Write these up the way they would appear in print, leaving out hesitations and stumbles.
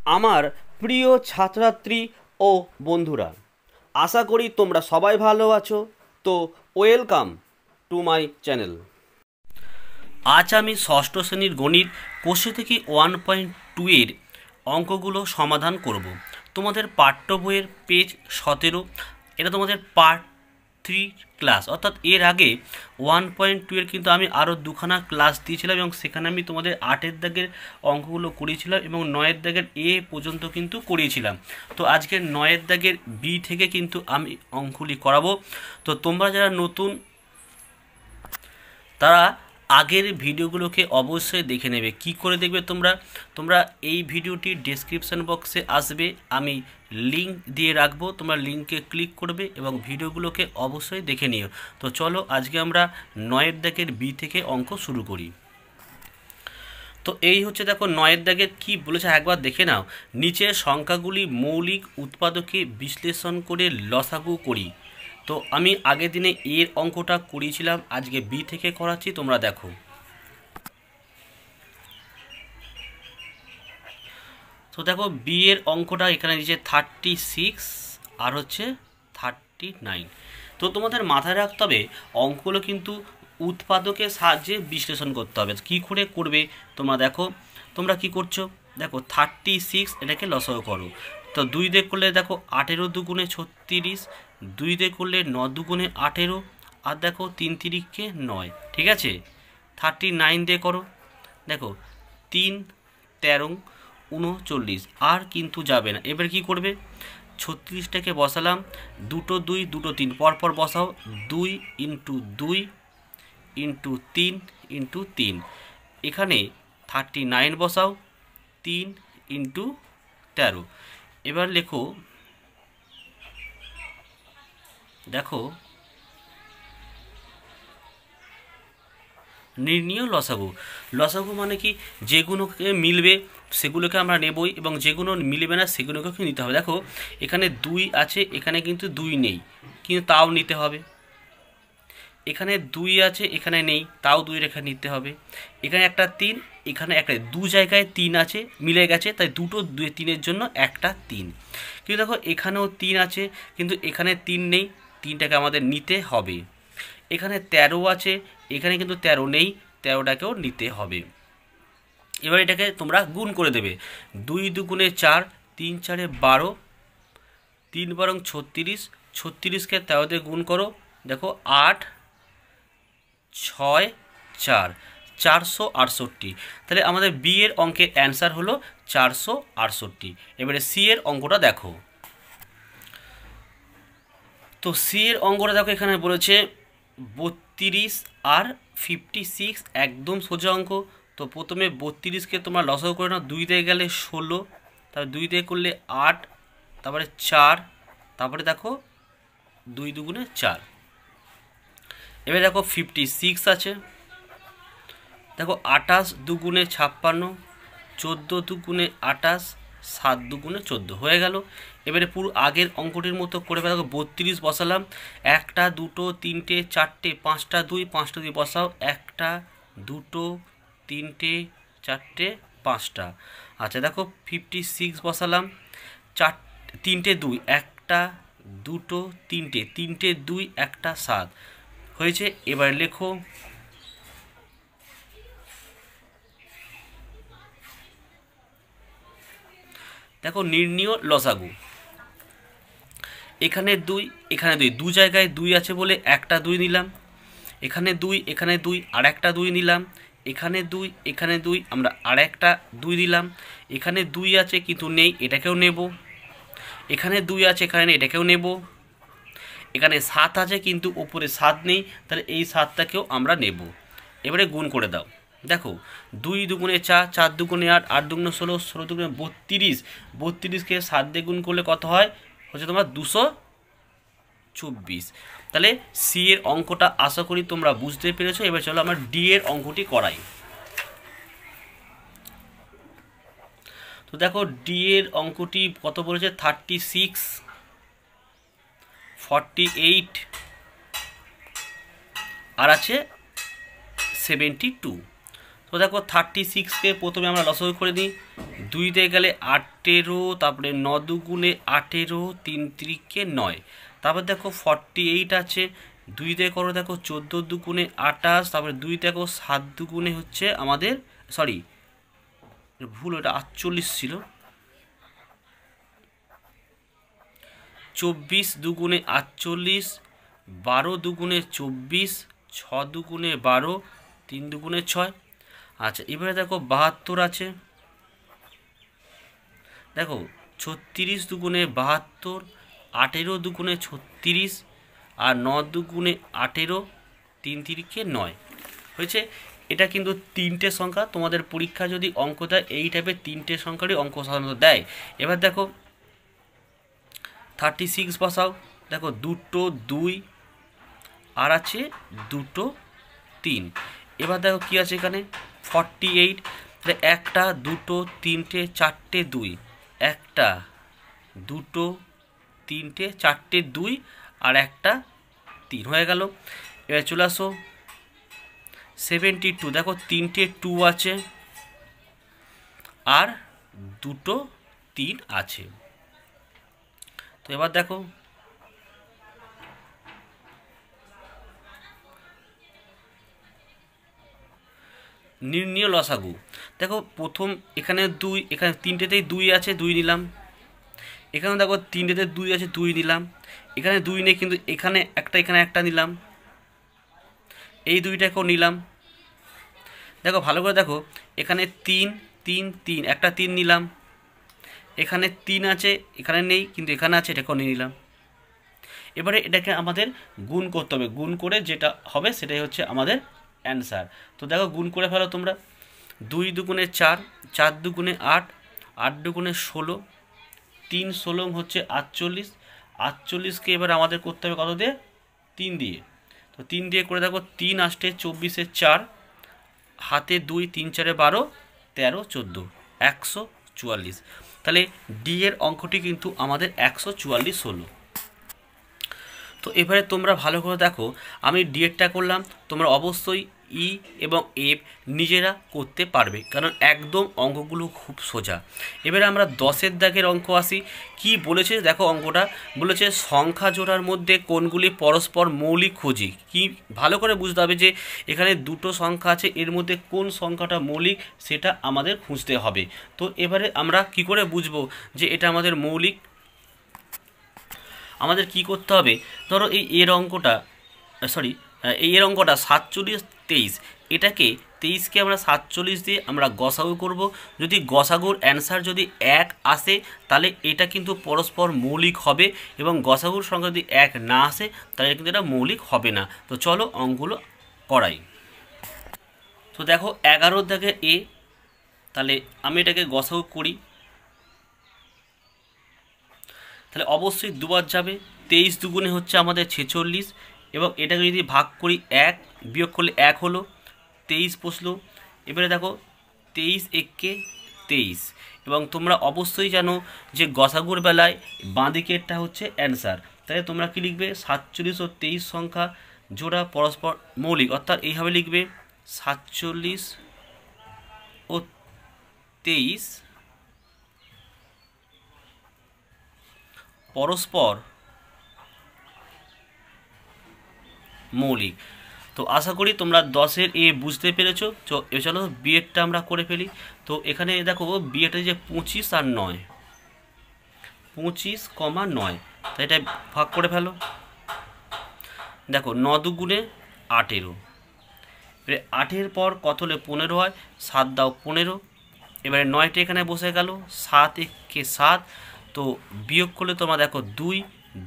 আমার প্রিয় ছাত্রছাত্রী ও বন্ধুরা, আশা করি তোমরা সবাই ভালো আছো। তো ওয়েলকাম টু মাই চ্যানেল। আজ আমি ষষ্ঠ শ্রেণীর গণিত কোষে থেকে 1.2 এর অঙ্কগুলো সমাধান করব। তোমাদের পাঠ্য বইয়ের পেজ 17, এটা তোমাদের পার্ট 3 ক্লাস, অর্থাৎ এর আগে 1.2 এর কিন্তু আমি আরও দুখানা ক্লাস দিয়েছিলাম এবং সেখানে আমি তোমাদের 8-এর দাগের অঙ্কগুলো করিয়েছিলাম এবং 9-এর দাগের এ পর্যন্ত কিন্তু করিয়েছিলাম। তো আজকে 9-এর দাগের বি থেকে কিন্তু আমি অঙ্কগুলি করাবো। তো তোমরা যারা নতুন তারা আগের ভিডিওগুলোকে অবশ্যই দেখে নেবে। কি করে দেখবে তোমরা এই ভিডিওটির ডেসক্রিপশন বক্সে আসবে, আমি লিঙ্ক দিয়ে রাখবো, তোমরা লিঙ্কে ক্লিক করবে এবং ভিডিওগুলোকে অবশ্যই দেখে নিও। তো চলো আজকে আমরা 9-এর দাগের বি থেকে অঙ্ক শুরু করি। তো এই হচ্ছে, দেখো 9-এর দাগের কী বলেছে একবার দেখে নাও। নিচের সংখ্যাগুলি মৌলিক উৎপাদকে বিশ্লেষণ করে লসাগু করি। তো আমি আগের দিনে এর অঙ্কটা করিয়েছিলাম, আজকে বি থেকে করাচ্ছি, তোমরা দেখো। তো দেখো বি এর অঙ্কটা এখানে দিয়েছে 36 আর হচ্ছে 39। তো তোমাদের মাথায় রাখতে হবে অঙ্কগুলো কিন্তু উৎপাদকের সাহায্যে বিশ্লেষণ করতে হবে। কী করে করবে তোমরা দেখো, তোমরা কি করছো দেখো 36 এটাকে লসাগু করো। তো 2 দিয়ে করলে দেখো 18 দুগুণে 36, 2 দিয়ে করলে 9 দুগুণে 18, আর দেখো 3 তিরিকে 9, ঠিক আছে। 39 দিয়ে করো, দেখো 3 13 39, আর কিন্তু যাবে না। এবার কি করবে, 36টাকে বসালাম, 2 2 2 3 পরপর বসাও, 2 ইন্টু 2 ইন্টু 3 ইন্টু 3, এখানে 39 বসাও, 3 ইন্টু 13। এবার লেখো, দেখো নির্ণীয় লসাগু। লসাগু মানে কি, যেগুলোকে মিলবে সেগুলোকে আমরা নেবই এবং যেগুলো মিলবে না সেগুলোকে নিতে হবে। দেখো এখানে 2 আছে, এখানে কিন্তু 2 নেই, কিন্তু তাও নিতে হবে। এখানে 2 আছে, এখানে নেই, তাও 2 রেখা নিতে হবে। এখানে একটা 3, এখানে একটা, দু জায়গায় 3 আছে, মিলে গেছে, তাই দুটো 2 3-এর জন্য একটা 3। কিন্তু দেখো এখানেও 3 আছে, কিন্তু এখানে 3 নেই, 3টাকে আমাদের নিতে হবে। এখানে 13 আছে, এখানে কিন্তু 13 নেই, 13টাকেও নিতে হবে। এবার এটাকে তোমরা গুণ করে দেবে, 2 দুগুণে 4, 3 4 12, 3 বরং 36, 36কে 13 দিয়ে গুণ করো, দেখো 8 6 4, 468। তাহলে আমাদের বি এর অঙ্কের অ্যান্সার হলো 468। এবারে সি এর অঙ্কটা দেখো। তো সি এর অঙ্কটা দেখো, এখানে বলেছে 32 আর 56, একদম সোজা অঙ্ক। তো প্রথমে 32কে তোমরা লসাগু করে নাও, 2 দিয়ে গেলে 16, তারপরে 2 দিয়ে করলে 8, তারপরে 4, তারপরে দেখো 2 দুগুণে 4। এবার দেখো 56 আছে, দেখো 28 দুগুণে 56, 14 দুগুণে 28, 7 দুগুণে 14 হয়ে গেল। এবারে পুরো আগের অঙ্কটির মতো করে দেখো 32 বসালাম, 1 2 3 4 5টা 2, 5টা 2 বসাও, 1 2 3 4 5টা। আচ্ছা দেখো 56 বসালাম, 3টে 2, 1 2 3টে 2, 1 7 হয়েছে। এবার লেখো, দেখো নির্ণীয় লসাগু। এখানে 2, এখানে 2, দু জায়গায় 2 আছে বলে একটা 2 নিলাম, এখানে 2, এখানে 2, আর একটা 2 নিলাম, এখানে 2, এখানে 2, আমরা আর একটা 2 দিলাম, এখানে 2 আছে কিন্তু নেই, এটাকেও নেব, এখানে 2 আছে, এখানে নেই, এটাকেও নেব, এখানে 7 আছে কিন্তু ওপরে 7 নেই, তাহলে এই 7টাকেও আমরা নেব। এবারে গুণ করে দাও, দেখো 2 দুগুণে 4, 4 দুগুণে 8, 8 দুগুণে 16, 16 দুগুণে 32, 32কে 7 দিয়ে গুণ করলে কত হয়, হচ্ছে তোমার 224। তাহলে সি এর অঙ্কটা আশা করি তোমরা বুঝতে পেরেছো। এবার চলো আমরা ডি এর অঙ্কটি করাই। তো দেখো ডি এর অঙ্কটি কত বলেছে, 36 48 আর আছে 72। তো তো দেখো 36কে প্রথমে আমরা লসাগু করে নিই, 2 দিয়ে গেলে 18, তারপরে 9 দুগুণে 18, 3 3কে 9, তারপর দেখো 48 আছে, 2 দিয়ে করো দেখো 14 দুগুণে 28, তারপরে 2 দেখো 7 দুগুণে হচ্ছে আমাদের সরি ভুল, ওটা 48 ছিল, 24 দুগুণে 48, 12 দুগুণে 24, 6 দুগুণে 12, 3 দুগুণে 6। আচ্ছা এবারে দেখো 72 আছে, দেখো 36 দুগুণে 72, 18 দুগুণে 36, আর 9 দুগুণে 18, 3 3কে 9 হয়েছে। এটা কিন্তু 3টে সংখ্যা, তোমাদের পরীক্ষা যদি অঙ্ক দেয় এই টাইপের 3টে সংখ্যারই অঙ্ক সাধারণত দেয়। এবার দেখো 36 বসাও, দেখো 2 2 আর আছে 2 3। এবার দেখো কি আছে এখানে 48, তাহলে 1 2 3 4 2, 1 2 3 4 2 আর 1 3 হয়ে গেল। এবার চলে আসো 72, দেখো 3টে 2 আছে আর 2 3 আছে। তো এবার দেখো নির্ণয় লসাগু, দেখো প্রথম এখানে 2, এখানে 3টেতেই 2 আছে 2 নিলাম, এখানে দেখো 3টেতে 2 আছে 2 নিলাম, এখানে 2 নেই কিন্তু এখানে একটা নিলাম, এই 2টাকেও নিলাম। দেখো ভালো করে দেখো এখানে 3 3 3, একটা 3 নিলাম, এখানে 3 আছে এখানে নেই কিন্তু এখানে আছে, এটাকেও নিয়ে নিলাম। এবারে এটাকে আমাদের গুণ করতে হবে, গুণ করে যেটা হবে সেটাই হচ্ছে আমাদের অ্যান্সার। তো দেখো গুণ করে ফেলো তোমরা, 2 দুগুণে 4, 4 দুগুণে 8, 8 দুগুণে 16, 3 16 হচ্ছে 48, 48কে এবার আমাদের করতে হবে কত দিয়ে 3 দিয়ে। তো 3 দিয়ে করে দেখো 3 8 24 4, হাতে 2 3 4 12 13 14, 144। তাহলে ডি এর অঙ্কটি কিন্তু আমাদের 144 হলো। তো এবারে তোমরা ভালো করে দেখো, আমি ডিএডটা করলাম, তোমরা অবশ্যই ই এবং এফ নিজেরা করতে পারবে, কারণ একদম অঙ্কগুলো খুব সোজা। এবারে আমরা 10এর দাগের অঙ্ক আসি। কি বলেছে দেখো, অঙ্কটা বলেছে সংখ্যা জোড়ার মধ্যে কোনগুলি পরস্পর মৌলিক খুঁজি। কি ভালো করে বুঝতে হবে যে এখানে 2টো সংখ্যা আছে, এর মধ্যে কোন সংখ্যাটা মৌলিক সেটা আমাদের খুঁজতে হবে। তো এবারে আমরা কি করে বুঝবো যে এটা আমাদের মৌলিক? আমাদের কি করতে হবে, ধরো এই এর অঙ্কটা এই এর অঙ্কটা 47 23, এটাকে 23কে আমরা 47 দিয়ে আমরা গসাগু করব। যদি গসাগুর অ্যান্সার যদি 1 আসে তাহলে এটা কিন্তু পরস্পর মৌলিক হবে, এবং গসাগুর সংখ্যা যদি 1 না আসে তাহলে কিন্তু এটা মৌলিক হবে না। তো চলো অঙ্কগুলো করাই। তো দেখো 11 দাগে এ, তাহলে আমি এটাকে গসাগু করি, তাহলে অবশ্যই দুবার যাবে। 23 দুগুণে হচ্ছে আমাদের 46, এবং এটাকে যদি ভাগ করি 1, বিয়োগ করলে 1 হলো, 23 বসলো। এবারে দেখো 23 1কে 23, এবং তোমরা অবশ্যই জানো যে গসাগুর বেলায় বাঁ দিকেরটা হচ্ছে অ্যান্সার। তাহলে তোমরা কি লিখবে, 47 ও 23 সংখ্যা জোড়া পরস্পর মৌলিক, অর্থাৎ এইভাবে লিখবে 47 ও 23 পরস্পর মৌলিক। তো আশা করি তোমরা 10এর এ বুঝতে পেরেছো। চলো বিয়েরটা আমরা করে ফেলি। তো এখানে দেখো বিয়েটা যে 25 আর 9, 25,9, তো এটা ভাগ করে ফেলো। দেখো 9 দুগুণে 18, এবারে 8-এর পর কত হলে 15 হয়, 7 দাও 15, এবারে 9টা এখানে বসে গেল, 7 1কে 7, তো বিয়োগ করলে তোমরা দেখো 2,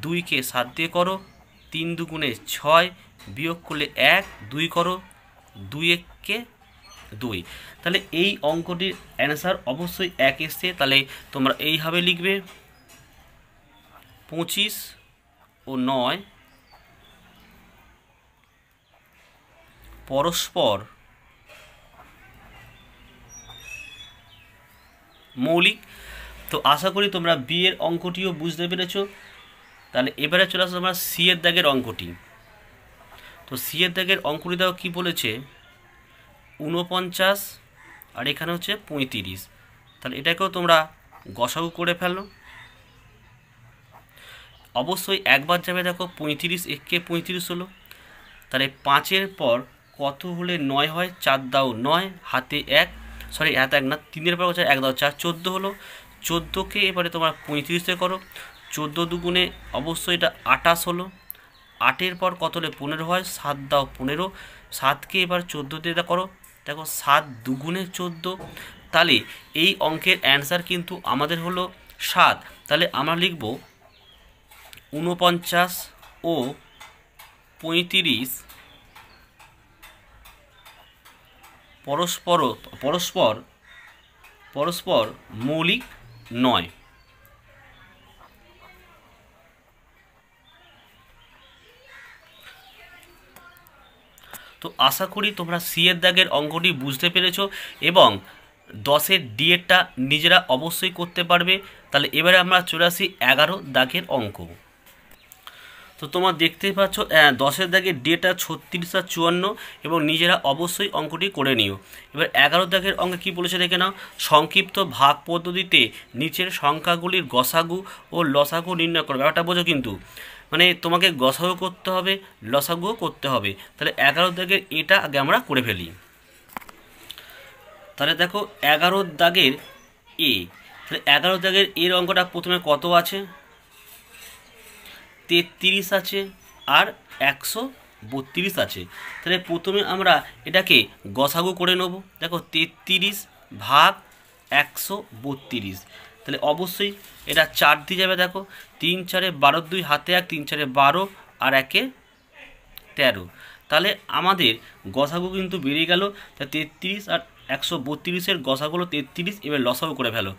2কে 7 দিয়ে করো, 3 দুগুণে 6, বিয়োগ করলে 1, 2 করো, 2 1কে 2। তাহলে এই অঙ্কটির অ্যান্সার অবশ্যই 1 এসছে। তাহলে তোমরা এইভাবে লিখবে 25 ও 9 পরস্পর মৌলিক। তো আশা করি তোমরা বি এর অঙ্কটিও বুঝতে পেরেছো। তাহলে এবারে চলে আসো আমরা সি এর দাগের অঙ্কটি। তো সি এর দাগের অঙ্কটি দাও কি বলেছে, 49 আর এখানে হচ্ছে 35। তাহলে এটাকেও তোমরা গসাগু করে ফেলো। অবশ্যই একবার যাবে, দেখো 35 একে 35 হলো। তাহলে 5-এর পর কত হলে 9 হয়? 4 দাও 9, হাতে 1, সরি হাতে 1 না, 3-এর পর 1 দাও 4, 14 হলো। 14কে এবারে তোমরা 35-এ করো, 14 দুগুণে অবশ্যই এটা 28 হলো। 8-এর পর কত হলে 15 হয়? 7 দাও 15, 7কে এবার 14 দিয়ে করো, দেখো 7 দুগুণে 14। তাহলে এই অঙ্কের অ্যান্সার কিন্তু আমাদের হলো 7। তাহলে আমরা লিখব 49 ও 35 পরস্পর মৌলিক নয়। তো আশা করি তোমরা সি এর দাগের অঙ্কটি বুঝতে পেরেছো এবং 10-এর ডি এরটা নিজেরা অবশ্যই করতে পারবে। তাহলে এবারে আমরা চলে আসি 11 দাগের অঙ্ক। তো তোমরা দেখতেই পাচ্ছ 10-এর দাগের ডেটা 36 আর 54 এবং নিজেরা অবশ্যই অঙ্কটি করে নিও। এবার 11 দাগের অঙ্কে কী বলেছে দেখে নাও। সংক্ষিপ্ত ভাগ পদ্ধতিতে নিচের সংখ্যাগুলির গসাগু ও লসাগু নির্ণয় করো। ব্যাপারটা বোঝো কিন্তু, মানে তোমাকে গসাগু করতে হবে, লসাগুও করতে হবে। তাহলে 11 দাগের এটা আগে আমরা করে ফেলি। তাহলে দেখো 11 দাগের এ, তাহলে 11 দাগের এর অঙ্কটা প্রথমে কত আছে? 33 আছে আর 132 আছে। তাহলে প্রথমে আমরা এটাকে গসাগু করে নেব। দেখো 33 ভাগ 132, তাহলে অবশ্যই এটা 4 দিয়ে যাবে। দেখো 3 4 12, 2 হাতে 1, 3 4 12 আর 1 13। তাহলে আমাদের গসাগু কিন্তু বেরিয়ে গেল। তা 33 আর 132-এর গসাগুলো 33, এবার লসাগু করে ফেলো।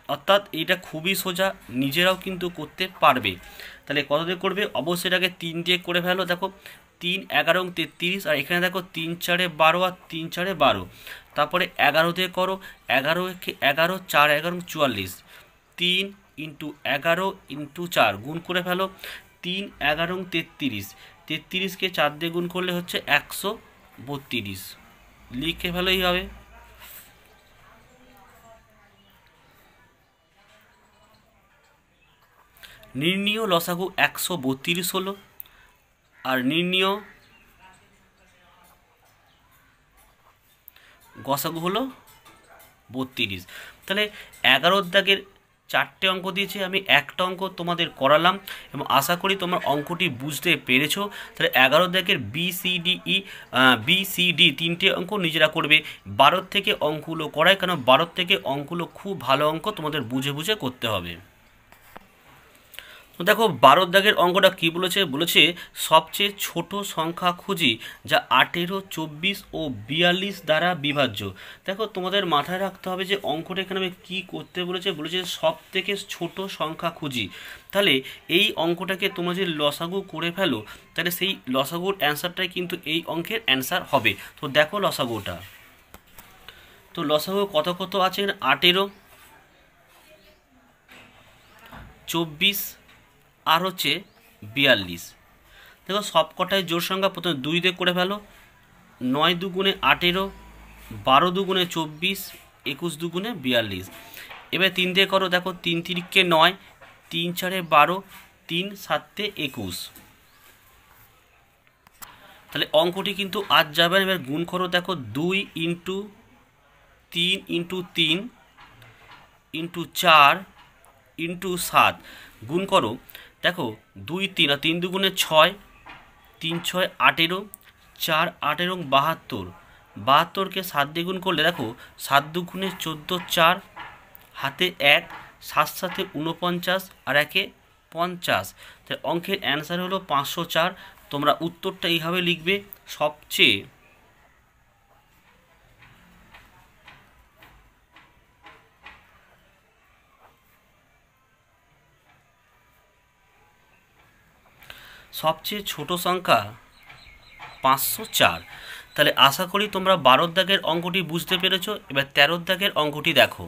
অর্থাৎ এইটা খুবই সোজা, নিজেরাও কিন্তু করতে পারবে। তাহলে কত দিয়ে করবে? অবশ্যই এটাকে 3 দিয়ে করে ফেলো। দেখো 3 11 33 আর এখানে দেখো 3 4 12 আর 3 4 12। তারপরে 11 দিয়ে করো, 11 11 4 11 44, 3 × 11 × 4 গুণ করে ফেলো। 3 11 33, 33কে 4 দিয়ে গুণ করলে হচ্ছে 132, লিখে ফেলোই হবে। নির্ণীয় লসাগু 132 হলো আর নির্ণীয় গসাগু হলো 32। তাহলে 11 দাগের 4টে অঙ্ক দিয়েছি, আমি একটা অঙ্ক তোমাদের করালাম এবং আশা করি তোমরা অঙ্কটি বুঝতে পেরেছো। তাহলে 11 দাগের BCD 3টে অঙ্ক নিজেরা করবে। 12 থেকে অঙ্কগুলো করায়, কেন 12 থেকে অঙ্কগুলো খুব ভালো অঙ্ক, তোমাদের বুঝে বুঝে করতে হবে। তো দেখো 12 দাগের অঙ্কটা কি বলেছে? বলেছে সবচেয়ে ছোট সংখ্যা খুঁজি যা 18, 24 ও 42 দ্বারা বিভাজ্য। দেখো তোমাদের মাথায় রাখতে হবে যে অঙ্কটা এখানে আমি কী করতে বলেছে। বলেছে সব থেকে ছোট সংখ্যা খুঁজি। তাহলে এই অঙ্কটাকে তোমরা যদি লসাগু করে ফেলো, তাহলে সেই লসাগুর অ্যান্সারটাই কিন্তু এই অঙ্কের অ্যান্সার হবে। তো দেখো লসাগুটা, তো লসাগু কত কত আছে? 18, 24 আর হচ্ছে 42। দেখো সব কটাই জোর সংখ্যা, প্রথমে 2 দিয়ে করে ফেলো। 9 দুগুণে 18, 12 দুগুণে 24, 21 দুগুণে 42। এবার 3 দিয়ে করো। দেখো 3 3 9, 3 4 12, 3 7 21। তাহলে অঙ্কটি কিন্তু আজ যাবে। এবার গুণ করো। দেখো 2 × 3 × 3 × 4 × 7 গুণ করো। দেখো 2 3 আর 3 দুগুণে 6, 3 6 18, 4 8 এবং 72। 72কে 7 দিয়ে গুণ করলে দেখো 7 দুগুণে 14, 4 হাতে 1, 7 7 49 আর 1 50। তাই অঙ্কের অ্যান্সার হলো 504। তোমরা উত্তরটা এইভাবে লিখবে। সবচেয়ে ছোট সংখ্যা 504। তাহলে আশা করি তোমরা 12 দাগের অঙ্কটি বুঝতে পেরেছো। এবার 13 দাগের অঙ্কটি দেখো।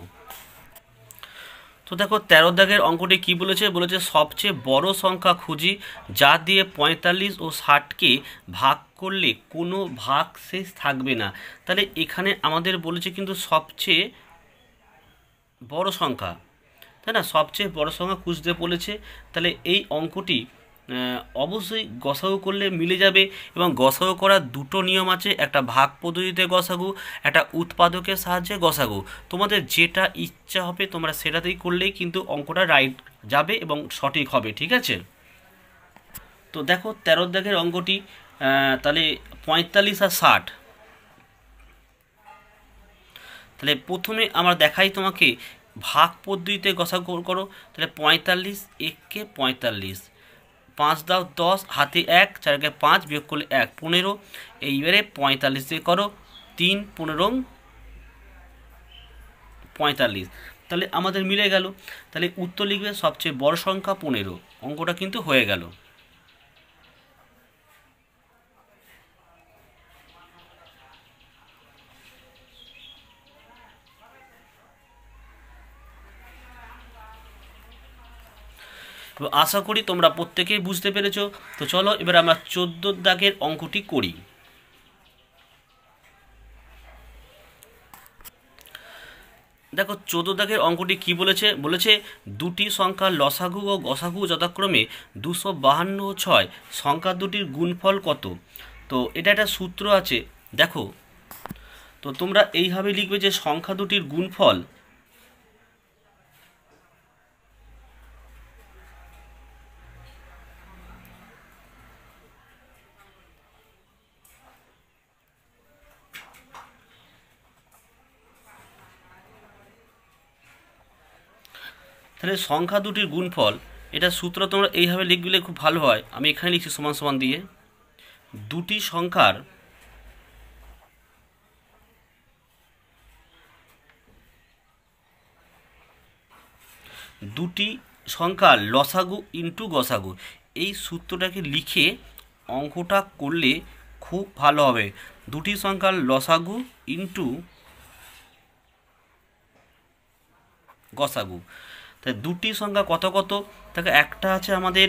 তো দেখো 13 দাগের অঙ্কটি কি বলেছে, বলেছে সবচেয়ে বড় সংখ্যা খুঁজি যা দিয়ে 45 ও 60কে ভাগ করলে কোনো ভাগ শেষ থাকবে না। তাহলে এখানে আমাদের বলেছে কিন্তু সবচেয়ে বড় সংখ্যা, তাই না, সবচেয়ে বড় সংখ্যা খুঁজতে বলেছে। তাহলে এই অঙ্কটি অবশ্যই গসাগু করলে মিলে যাবে, এবং গসাগু করার দুটো নিয়ম আছে, একটা ভাগ পদ্ধতিতে গসাগু, একটা উৎপাদকের সাহায্যে গসাগু। তোমাদের যেটা ইচ্ছা হবে তোমরা সেটাতেই করলেই কিন্তু অঙ্কটা রাইট যাবে এবং সঠিক হবে, ঠিক আছে। তো দেখো 13 দাগের অঙ্কটি, তাহলে 45 আর 60, তাহলে প্রথমে আমরা দেখাই তোমাকে ভাগ পদ্ধতিতে গসাগু করো। তাহলে 45 1 45, 5 দাও 10, হাতে 1, 4 5, বিয়োগ করলে 1 15। এইবারে 45 দিয়ে করো 3 15 45, তাহলে আমাদের মিলে গেল। তাহলে উত্তর লিখবে সবচেয়ে বড় সংখ্যা 15। অঙ্কটা কিন্তু হয়ে গেল। তো আশা করি তোমরা প্রত্যেকেই বুঝতে পেরেছো। তো চলো এবার আমরা 14 দাগের অঙ্কটি করি। দেখো 14 দাগের অঙ্কটি কি বলেছে, বলেছে দুটি সংখ্যার লসাগু ও গসাগু যথাক্রমে 252 ও 6, সংখ্যা দুটির গুণফল কত। তো এটা একটা সূত্র আছে, দেখো। তো তোমরা এইভাবে লিখবে যে সংখ্যা দুটির গুণফল তাহলে সংখ্যা দুটির গুণফল, এটা সূত্র তোমরা এইভাবে লিখলে খুব ভালো হয়। আমি এখানে লিখছি সমান সমান দিয়ে দুটি সংখ্যার লসাগু ইন্টু গসাগু। এই সূত্রটাকে লিখে অঙ্কটা করলে খুব ভালো হবে। দুটি সংখ্যার লসাগু ইন্টু গসাগু, তাই দুটি সংখ্যা কত কত, তাকে একটা আছে আমাদের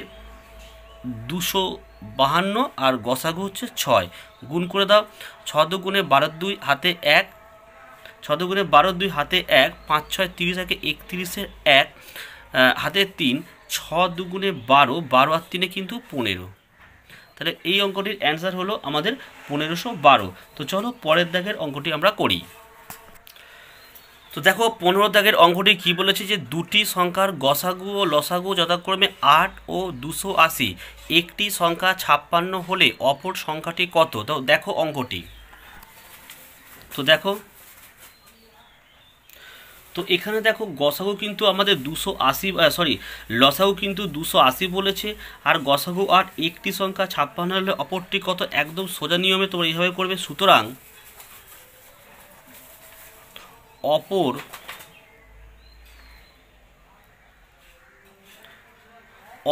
252 আর গসাগু হচ্ছে 6, গুণ করে দাও। 6 দুগুণে 12 2, হাতে 1, 6 দুগুণে 12 2, হাতে 1, 5 6 30, একে 31-এর 1, হাতে 3, 6 দুগুণে 12, 12 আর 3 কিন্তু 15। তাহলে এই অঙ্কটির অ্যান্সার হলো আমাদের 1512। তো চলো পরের দাগের অঙ্কটি আমরা করি। তো দেখো 15 দাগের অঙ্কটি কি বলেছে, যে দুটি সংখ্যার গসাগু ও লসাগু যথাক্রমে 8 ও 280, একটি সংখ্যা 56 হলে অপর সংখ্যাটি কত। তো দেখো অঙ্কটি, তো দেখো, তো এখানে দেখো গসাগু কিন্তু আমাদের 280, লসাগু কিন্তু 280 বলেছে, আর গসাগু আর একটি সংখ্যা 56 হলে অপরটি কত। একদম সোজা নিয়মে তোমরা এইভাবে করবে। সুতরাং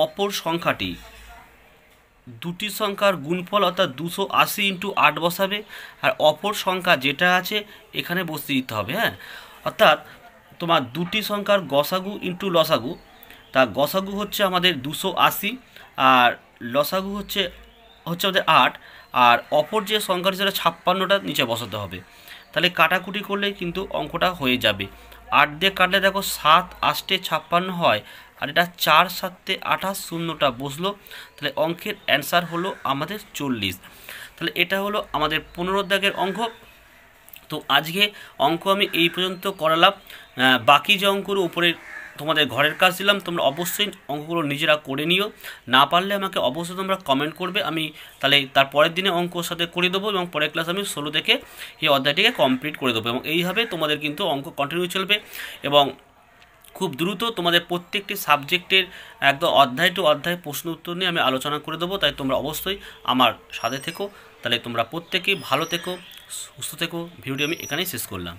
অপর সংখ্যাটি, দুটি সংখ্যার গুণফল অর্থাৎ 280 ইন্টু 8 বসাবে, আর অপর সংখ্যা যেটা আছে এখানে বসতে দিতে হবে। হ্যাঁ, অর্থাৎ তোমার দুটি সংখ্যার গসাগু ইন্টু লসাগু, তা গসাগু হচ্ছে আমাদের 280 আর লসাগু হচ্ছে আমাদের 8, আর অপর যে সংখ্যাটি সেটা 56টা নিচে বসাতে হবে। তাহলে কাটাকুটি করলে কিন্তু অঙ্কটা হয়ে যাবে। 8 দিয়ে কাটলে দেখো 7 8 56 হয়, আর এটা 4 7 28, শূন্যটা বসলো। তাহলে অঙ্কের অ্যান্সার হলো আমাদের 40। তাহলে এটা হলো আমাদের 15 দাগের অঙ্ক। তো আজকে অঙ্ক আমি এই পর্যন্ত করালাম। বাকি যে অঙ্কগুলো উপরে তোমাদের ঘরের কাজ দিলাম, তোমরা অবশ্যই অঙ্কগুলো নিজেরা করে নিও। না পারলে আমাকে অবশ্যই তোমরা কমেন্ট করবে, আমি তাহলে তার পরের দিনে অঙ্কর সাথে করে দেবো, এবং পরের ক্লাস আমি 16 থেকে এই অধ্যায়টিকে কমপ্লিট করে দেবো। এবং এইভাবে তোমাদের কিন্তু অঙ্ক কন্টিনিউ চলবে, এবং খুব দ্রুত তোমাদের প্রত্যেকটি সাবজেক্টের একদম অধ্যায় টু অধ্যায় প্রশ্ন উত্তর নিয়ে আমি আলোচনা করে দেবো। তাই তোমরা অবশ্যই আমার সাথে থেকো। তাহলে তোমরা প্রত্যেকেই ভালো থেকো, সুস্থ থেকো। ভিডিওটি আমি এখানেই শেষ করলাম।